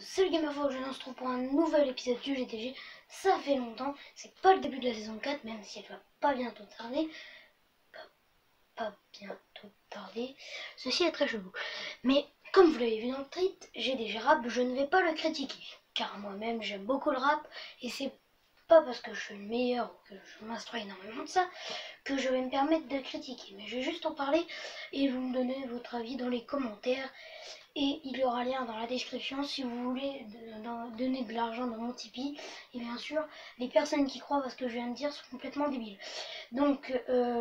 Salut Gamerfo, je se retrouve pour un nouvel épisode du GTG. Ça fait longtemps, c'est pas le début de la saison 4, même si elle va pas bientôt tarder. Pas bientôt tarder. Ceci est très chelou. Mais comme vous l'avez vu dans le titre, j'ai des rap, je ne vais pas le critiquer. Car moi-même j'aime beaucoup le rap, et c'est pas parce que je suis le meilleur ou que je m'instruis énormément de ça que je vais me permettre de critiquer. Mais je vais juste en parler et vous me donner votre avis dans les commentaires. Et il y aura lien dans la description si vous voulez donner de l'argent dans mon Tipeee. Et bien sûr, les personnes qui croient à ce que je viens de dire sont complètement débiles. Donc,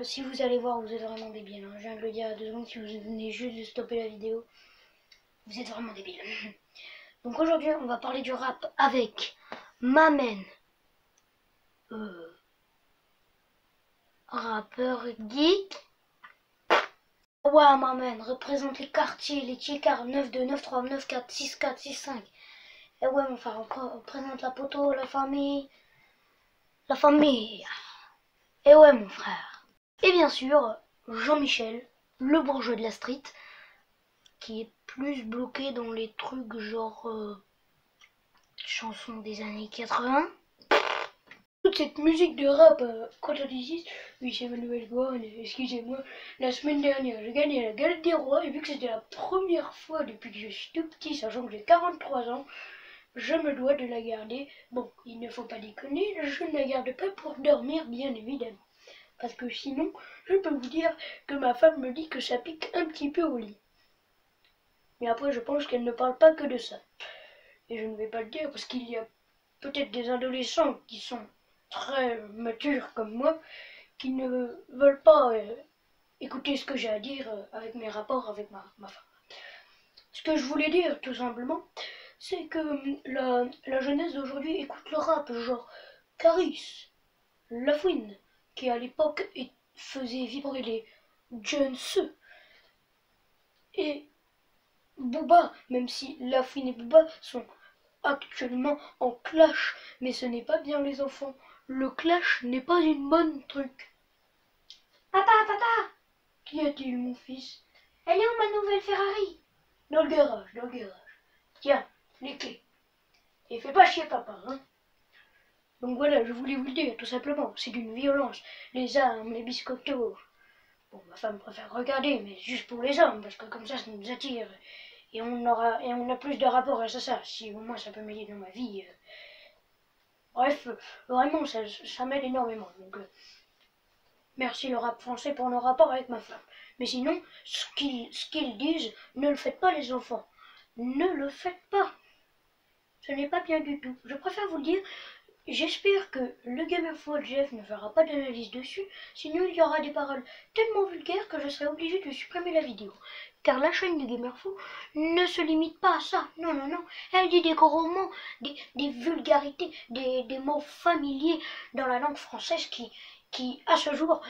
si vous allez voir, vous êtes vraiment débiles. Hein. Je viens de le dire à 2 secondes, si vous venez juste de stopper la vidéo, vous êtes vraiment débiles. Donc aujourd'hui, on va parler du rap avec Mamen, rappeur geek. Ouais, Mamen représente les quartiers, les tiecards 9-2, 9-3, 9-4, 6-4, 6-5. Et ouais, mon frère, on représente la poteau, la famille. La famille. Et ouais, mon frère. Et bien sûr, Jean-Michel, le bourgeois de la street, qui est plus bloqué dans les trucs genre chansons des années 80. Toute cette musique de rap, quand on dit oui, c'est Manuel Gouin, excusez-moi, la semaine dernière, j'ai gagné la galette des rois, et vu que c'était la première fois depuis que je suis tout petit, sachant que j'ai 43 ans, je me dois de la garder. Bon, il ne faut pas déconner, je ne la garde pas pour dormir, bien évidemment. Parce que sinon, je peux vous dire que ma femme me dit que ça pique un petit peu au lit. Mais après, je pense qu'elle ne parle pas que de ça. Et je ne vais pas le dire parce qu'il y a peut-être des adolescents qui sont très matures comme moi, qui ne veulent pas écouter ce que j'ai à dire avec mes rapports avec ma femme. Ce que je voulais dire, tout simplement, c'est que la jeunesse d'aujourd'hui écoute le rap, genre Caris, Lafouine, qui à l'époque faisait vibrer les Jones, et Booba, même si Lafouine et Booba sont actuellement en clash, mais ce n'est pas bien les enfants. Le clash n'est pas une bonne truc. Papa, papa! Qu'y a-t-il, mon fils? Elle est où ma nouvelle Ferrari? Dans le garage, dans le garage. Tiens, les clés. Et fais pas chier papa, hein. Donc voilà, je voulais vous le dire, tout simplement. C'est d'une violence. Les armes, les biscottos. Bon, ma femme préfère regarder, mais juste pour les hommes, parce que comme ça nous attire. Et on a plus de rapport à ça. Si au moins ça peut m'aider dans ma vie. Bref, vraiment, ça m'aide énormément. Donc, merci le rap français pour nos rapports avec ma femme. Mais sinon, ce qu'ils disent, ne le faites pas les enfants. Ne le faites pas. Ce n'est pas bien du tout. Je préfère vous le dire. J'espère que le Gamerfo Jeff ne fera pas d'analyse dessus, sinon il y aura des paroles tellement vulgaires que je serai obligée de supprimer la vidéo. Car la chaîne de Gamerfo ne se limite pas à ça. Non, non, non. Elle dit des gros mots, des vulgarités, des mots familiers dans la langue française qui à ce jour,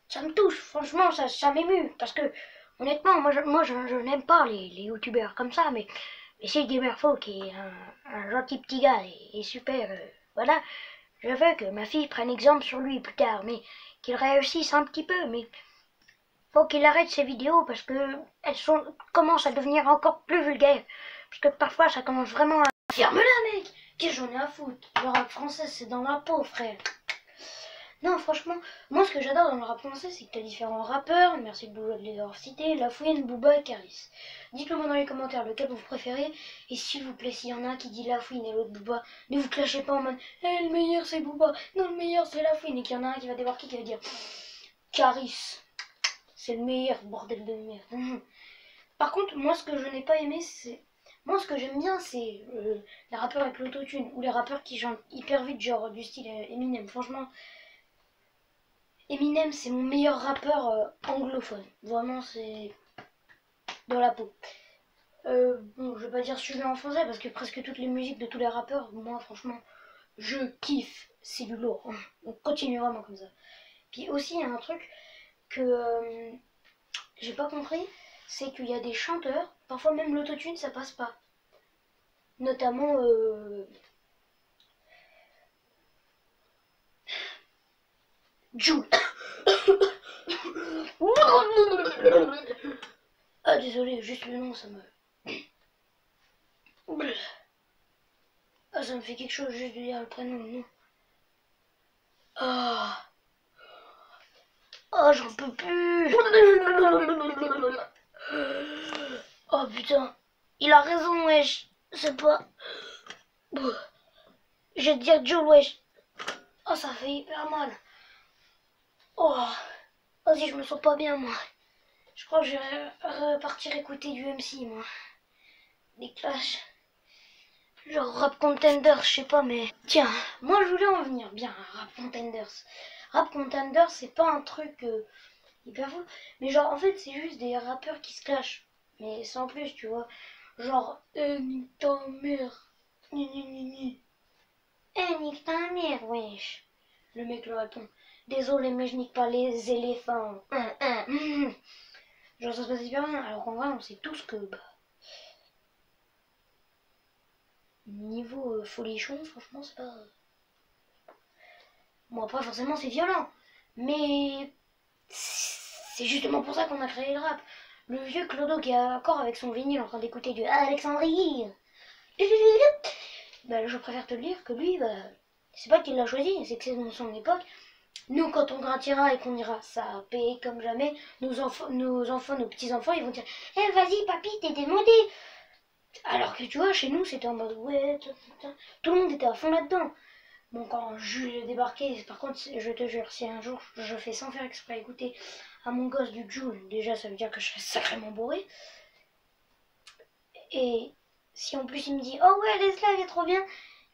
ça me touche. Franchement, ça m'émue. Parce que, honnêtement, moi je n'aime pas les youtubeurs comme ça, mais c'est Gamerfo qui est un gentil petit gars et super, voilà. Je veux que ma fille prenne exemple sur lui plus tard, mais qu'il réussisse un petit peu, mais faut qu'il arrête ses vidéos parce que commencent à devenir encore plus vulgaires. Parce que parfois ça commence vraiment à... Ferme-la mec! Qu'est-ce que j'en ai à foutre? Le rap français c'est dans la peau, frère. Non, franchement, moi ce que j'adore dans le rap français, c'est que t'as différents rappeurs, merci de les avoir cités, Lafouine, Booba et Caris. Dites-le moi dans les commentaires lequel vous préférez, et s'il vous plaît, s'il y en a un qui dit Lafouine et l'autre Booba, ne vous clashez pas en mode le meilleur c'est Booba, non le meilleur c'est Lafouine, et qu'il y en a un qui va débarquer qui va dire Caris, c'est le meilleur, bordel de merde. Par contre, moi ce que je n'ai pas aimé, c'est... Moi ce que j'aime bien, c'est les rappeurs avec l'autotune, ou les rappeurs qui chantent hyper vite, genre du style Eminem, franchement... Eminem, c'est mon meilleur rappeur anglophone. Vraiment, c'est dans la peau. Bon, je vais pas dire suivi en français parce que presque toutes les musiques de tous les rappeurs, moi, franchement, je kiffe. C'est du lourd. On continue vraiment comme ça. Puis aussi, il y a un truc que j'ai pas compris, c'est qu'il y a des chanteurs, parfois même l'autotune, ça passe pas. Notamment... Jul. Ah désolé, juste le nom ça me... Ah, ça me fait quelque chose juste de dire le prénom, non. Ah, oh, j'en peux plus. Oh putain, il a raison, wesh. C'est pas... Je vais te dire Joe, wesh. Oh, ça fait hyper mal. Oh, vas-y, je me sens pas bien, moi. Je crois que je vais repartir écouter du MC, moi. Des Clash. Genre Rap Contenders, je sais pas, mais... Tiens, moi je voulais en venir bien à Rap Contenders. Rap Contenders, c'est pas un truc hyper fou. Mais genre, en fait, c'est juste des rappeurs qui se clashent. Mais sans plus, tu vois. Genre, nique ta mère. Ni ni ni ni. Nique ta mère, wesh. Le mec lui répond. Désolé, mais je nique pas les éléphants. Genre, ça se passe hyper bien. Alors qu'en vrai, on sait tous que... Bah, niveau folichon, franchement, c'est pas... Bon, après, forcément, c'est violent. Mais c'est justement pour ça qu'on a créé le rap. Le vieux Clodo qui est encore avec son vinyle en train d'écouter du Alexandrie. Bah, je préfère te le dire que lui, bah, c'est pas qu'il l'a choisi, c'est que c'est dans son époque. Nous, quand on grandira et qu'on ira saper comme jamais, nos enfants, nos petits-enfants, ils vont dire Eh, vas-y, papy, t'es démodé. Alors que tu vois, chez nous, c'était en mode Ouais, tout le monde était à fond là-dedans. Bon, quand Jules est débarqué, par contre, je te jure, si un jour je fais sans faire exprès écouter à mon gosse du Jules, déjà ça veut dire que je serai sacrément bourré. Et si en plus il me dit Oh ouais, laisse-la, elle est trop bien,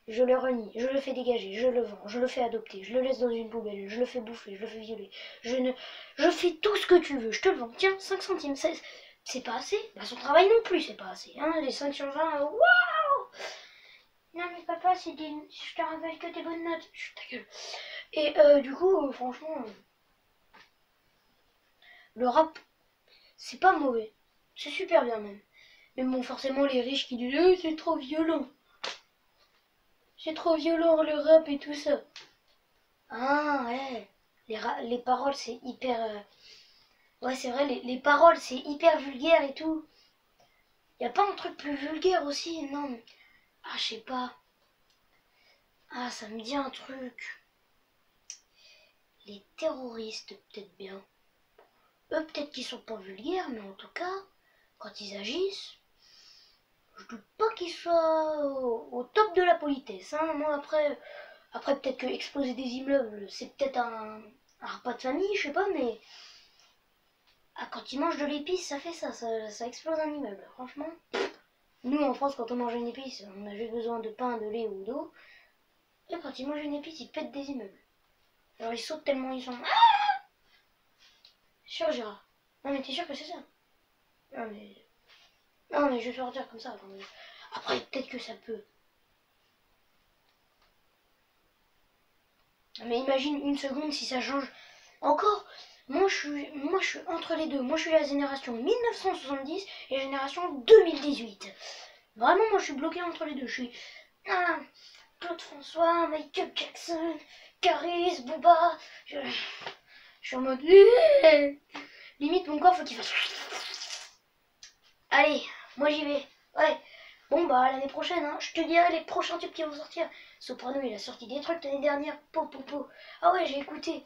je le renie, je le fais dégager, je le vends, je le fais adopter, je le laisse dans une poubelle, je le fais bouffer, je le fais violer. Je fais tout ce que tu veux, je te le vends. Tiens, 5 centimes, c'est pas assez. Bah, son travail non plus, c'est pas assez. Hein, les 5 sur 20, waouh. Non mais papa, je te rappelle que des bonnes notes. Chut, ta gueule. Et du coup, franchement, le rap, c'est pas mauvais. C'est super bien même. Mais bon, forcément, les riches qui disent c'est trop violent. C'est trop violent le rap et tout ça. Ah ouais. Les paroles, c'est hyper... Ouais, c'est vrai, les paroles, c'est hyper vulgaire et tout. Y a pas un truc plus vulgaire aussi? Non. Ah, je sais pas. Ah, ça me dit un truc. Les terroristes, peut-être bien. Eux, peut-être qu'ils sont pas vulgaires, mais en tout cas, quand ils agissent, je doute pas qu'ils soient au top de la politesse. Hein. Moi, après peut-être que exploser des immeubles, c'est peut-être un repas de famille, je sais pas, mais ah, quand ils mangent de l'épice, ça fait ça explose un immeuble. Franchement, nous en France, quand on mange une épice, on a juste besoin de pain, de lait ou d'eau. Et quand ils mangent une épice, ils pètent des immeubles. Alors ils sautent tellement ils sont... Sûr, Gérard. Non mais t'es sûr que c'est ça? Non mais... Non mais je vais te le dire comme ça. Attendez. Après, peut-être que ça peut. Mais imagine une seconde si ça change. Encore, moi je suis entre les deux. Moi je suis la génération 1970 et la génération 2018. Vraiment, moi je suis bloqué entre les deux. Je suis Claude François, Michael Jackson, Caris, Booba. Je suis en mode... Limite mon corps faut qu'il fasse... Allez, moi j'y vais. Ouais. Bon bah l'année prochaine, hein, je te dirai les prochains tubes qui vont sortir. Soprano il a sorti des trucs l'année dernière. Po. Ah ouais, j'ai écouté.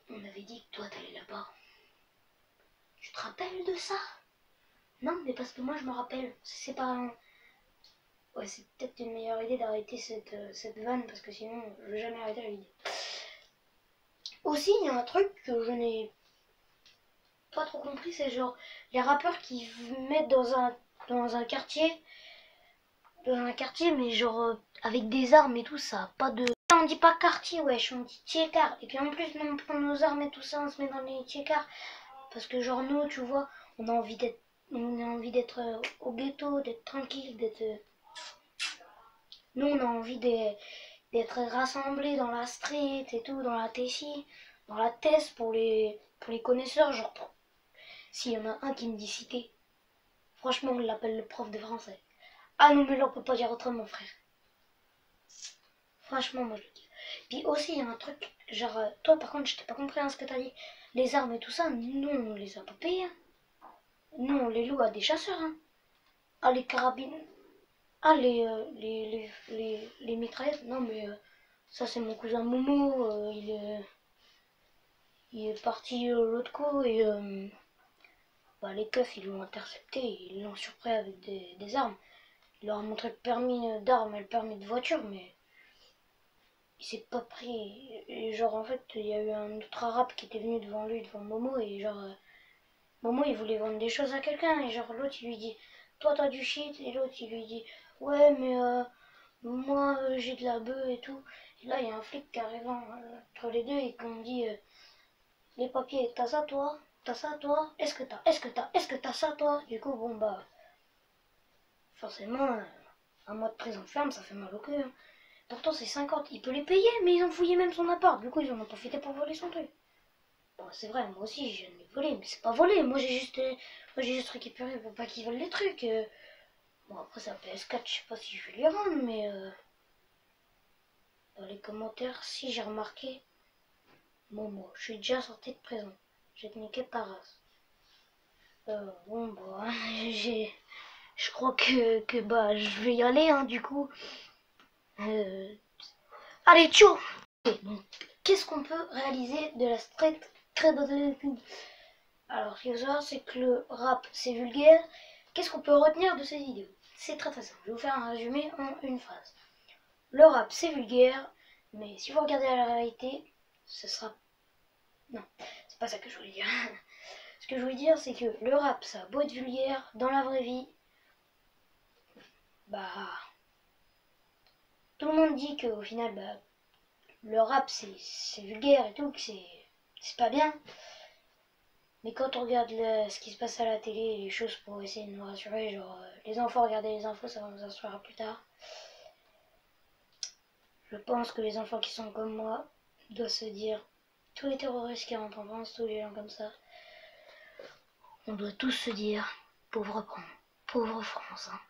On m'avait dit que toi t'allais là-bas. Tu te rappelles de ça? Non, mais parce que moi je me rappelle. C'est pas... Ouais, c'est peut-être une meilleure idée d'arrêter cette vanne parce que sinon je vais jamais arrêter la vidéo. Aussi, il y a un truc que je n'ai pas trop compris, c'est genre les rappeurs qui mettent dans un quartier mais genre avec des armes et tout, ça a pas de... On dit pas quartier, wesh, on dit tchékar. Et puis en plus, nous on prend nos armes et tout ça, on se met dans les tchékars. Parce que genre nous, tu vois, on a envie d'être au ghetto, d'être tranquille, d'être... Nous on a envie d'être rassemblés dans la street et tout, dans la Tessie, dans la Tess pour les connaisseurs, genre... S'il y en a un qui me dit cité, franchement on l'appelle le prof de français. Ah non mais là on peut pas dire autrement frère. Franchement moi je le dis. Puis aussi il y a un truc, genre toi par contre je t'ai pas compris hein, ce que t'as dit. Les armes et tout ça, nous on les a pas payées. Hein. Nous on les loue à des chasseurs. Hein. Ah, les carabines. Ah, les mitraillettes. Non, mais ça, c'est mon cousin Momo. Il est parti l'autre coup et bah, les keufs, ils l'ont intercepté. Ils l'ont surpris avec des armes. Il leur a montré le permis d'armes et le permis de voiture, mais il s'est pas pris. Et genre, en fait, il y a eu un autre arabe qui était venu devant lui, devant Momo, et genre, Momo, il voulait vendre des choses à quelqu'un, et genre, l'autre, il lui dit, toi, t'as du shit, et l'autre, il lui dit, ouais, mais moi, j'ai de la bœuf et tout. Et là, il y a un flic qui arrive entre les deux, et qu'on dit, les papiers, t'as ça, toi? T'as ça, toi? Est-ce que t'as ça, toi? Du coup, bon, bah, forcément, un mois de prison ferme, ça fait mal au cœur. Pourtant, c'est 50, il peut les payer, mais ils ont fouillé même son appart. Du coup, ils en ont profité pour voler son truc. Bon, c'est vrai, moi aussi, je viens de les voler, mais c'est pas volé. Moi, j'ai juste récupéré pour pas qu'ils volent les trucs. Bon, après, c'est un PS4, je sais pas si je vais les rendre, mais dans les commentaires, si j'ai remarqué, Momo, je suis déjà sorti de prison. J'ai niqué ta race. Bon, bah, je crois que bah, je vais y aller, hein, du coup. Euh, Allez, ciao! Donc, qu'est-ce qu'on peut réaliser de la street cred? Alors, ce qu'il faut savoir, c'est que le rap, c'est vulgaire. Qu'est-ce qu'on peut retenir de cette vidéo? C'est très très simple. Je vais vous faire un résumé en une phrase. Le rap, c'est vulgaire, mais si vous regardez à la réalité, ce sera... Non, c'est pas ça que je voulais dire. Ce que je voulais dire, c'est que le rap, ça a beau être vulgaire, dans la vraie vie, bah... Tout le monde dit qu'au final, bah, le rap, c'est vulgaire et tout, que c'est pas bien. Mais quand on regarde ce qui se passe à la télé, les choses pour essayer de nous rassurer, genre les enfants, regardez les infos, ça va nous assurera plus tard. Je pense que les enfants qui sont comme moi doivent se dire, tous les terroristes qui rentrent en France, tous les gens comme ça, on doit tous se dire, pauvre France. Hein.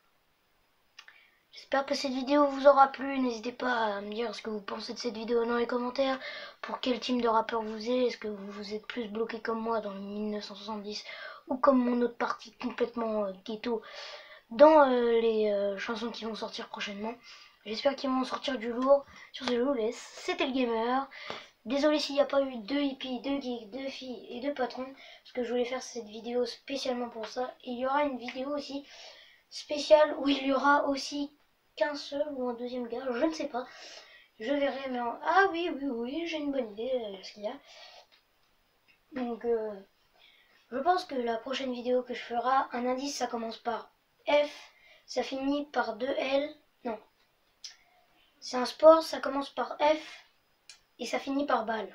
J'espère que cette vidéo vous aura plu. N'hésitez pas à me dire ce que vous pensez de cette vidéo dans les commentaires. Pour quel team de rappeur vous êtes. Est-ce que vous êtes plus bloqué comme moi dans le 1970 ou comme mon autre partie complètement ghetto dans les chansons qui vont sortir prochainement. J'espère qu'ils vont sortir du lourd. Sur ce, je vous laisse. C'était le gamer. Désolé s'il n'y a pas eu 2 hippies, 2 geeks, 2 filles et 2 patrons. Parce que je voulais faire cette vidéo spécialement pour ça. Et il y aura une vidéo aussi spéciale où il y aura aussi qu'un seul ou un deuxième gars. Je ne sais pas. Je verrai. Mais ah oui, oui, oui, j'ai une bonne idée ce qu'il y a. Donc je pense que la prochaine vidéo que je ferai, un indice, ça commence par F, ça finit par 2L. Non. C'est un sport, ça commence par F et ça finit par balle.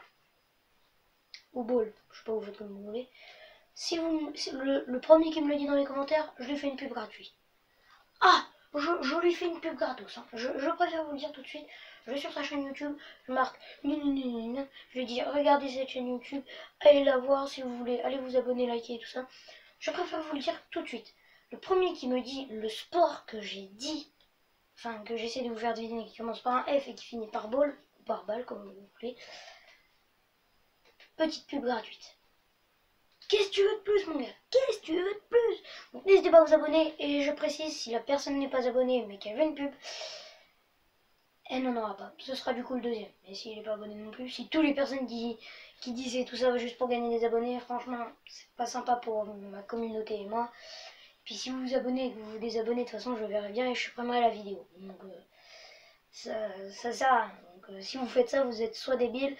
Ou ball, je sais pas où vous faites comme vous voulez. Si le premier qui me le dit dans les commentaires, je lui fais une pub gratuite. Ah, je lui fais une pub gratos. Hein. Je préfère vous le dire tout de suite. Je vais sur sa chaîne YouTube, je marque je lui dis regardez cette chaîne YouTube, allez la voir si vous voulez, allez vous abonner, liker et tout ça. Je préfère vous le dire tout de suite. Le premier qui me dit le sport que j'ai dit, enfin que j'essaie de vous faire deviner, qui commence par un F et qui finit par ball, ou par balle comme vous voulez, petite pub gratuite. Qu'est-ce que tu veux de plus, mon gars? Qu'est-ce que tu veux de plus? Donc n'hésitez pas à vous abonner, et je précise, si la personne n'est pas abonnée mais qu'elle veut une pub, elle n'en aura pas. Ce sera du coup le deuxième. Mais s'il n'est pas abonné non plus, si toutes les personnes qui disaient tout ça juste pour gagner des abonnés, franchement, c'est pas sympa pour ma communauté et moi. Puis si vous vous abonnez et que vous vous désabonnez, de toute façon, je verrai bien et je supprimerai la vidéo. Donc ça sert à rien. Donc si vous faites ça, vous êtes soit débile,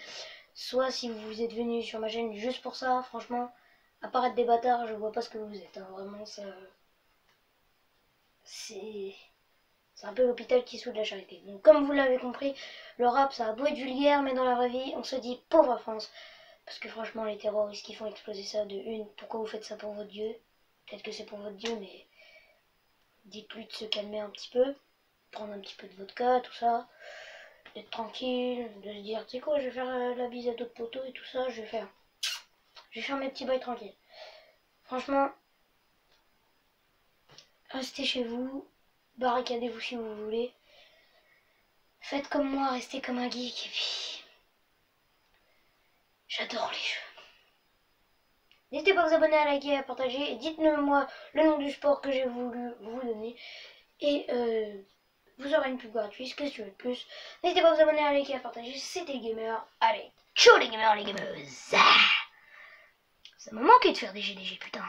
soit si vous êtes venu sur ma chaîne juste pour ça, franchement, à part être des bâtards, je vois pas ce que vous êtes. Hein. Vraiment, ça... C'est un peu l'hôpital qui soude la charité. Donc comme vous l'avez compris, le rap ça a beau être vulgaire, mais dans la vraie vie, on se dit pauvre France. Parce que franchement, les terroristes qui font exploser ça de une, pourquoi vous faites ça pour votre Dieu? Peut-être que c'est pour votre Dieu, mais dites-lui de se calmer un petit peu, prendre un petit peu de vodka, tout ça, d'être tranquille, de se dire, tu sais quoi, je vais faire la bise à d'autres poteaux et tout ça, je vais faire mes petits bails tranquilles. Franchement, restez chez vous, barricadez-vous si vous voulez. Faites comme moi, restez comme un geek, et puis... J'adore les jeux. N'hésitez pas à vous abonner, à liker, à partager. Et dites-moi le nom du sport que j'ai voulu vous donner. Et vous aurez une pub gratuite. Qu'est-ce que tu veux de plus? N'hésitez pas à vous abonner, à liker, à partager. C'était les gamers. Allez, ciao les gamers, les gameuses. Ça m'a manqué de faire des GDG, putain.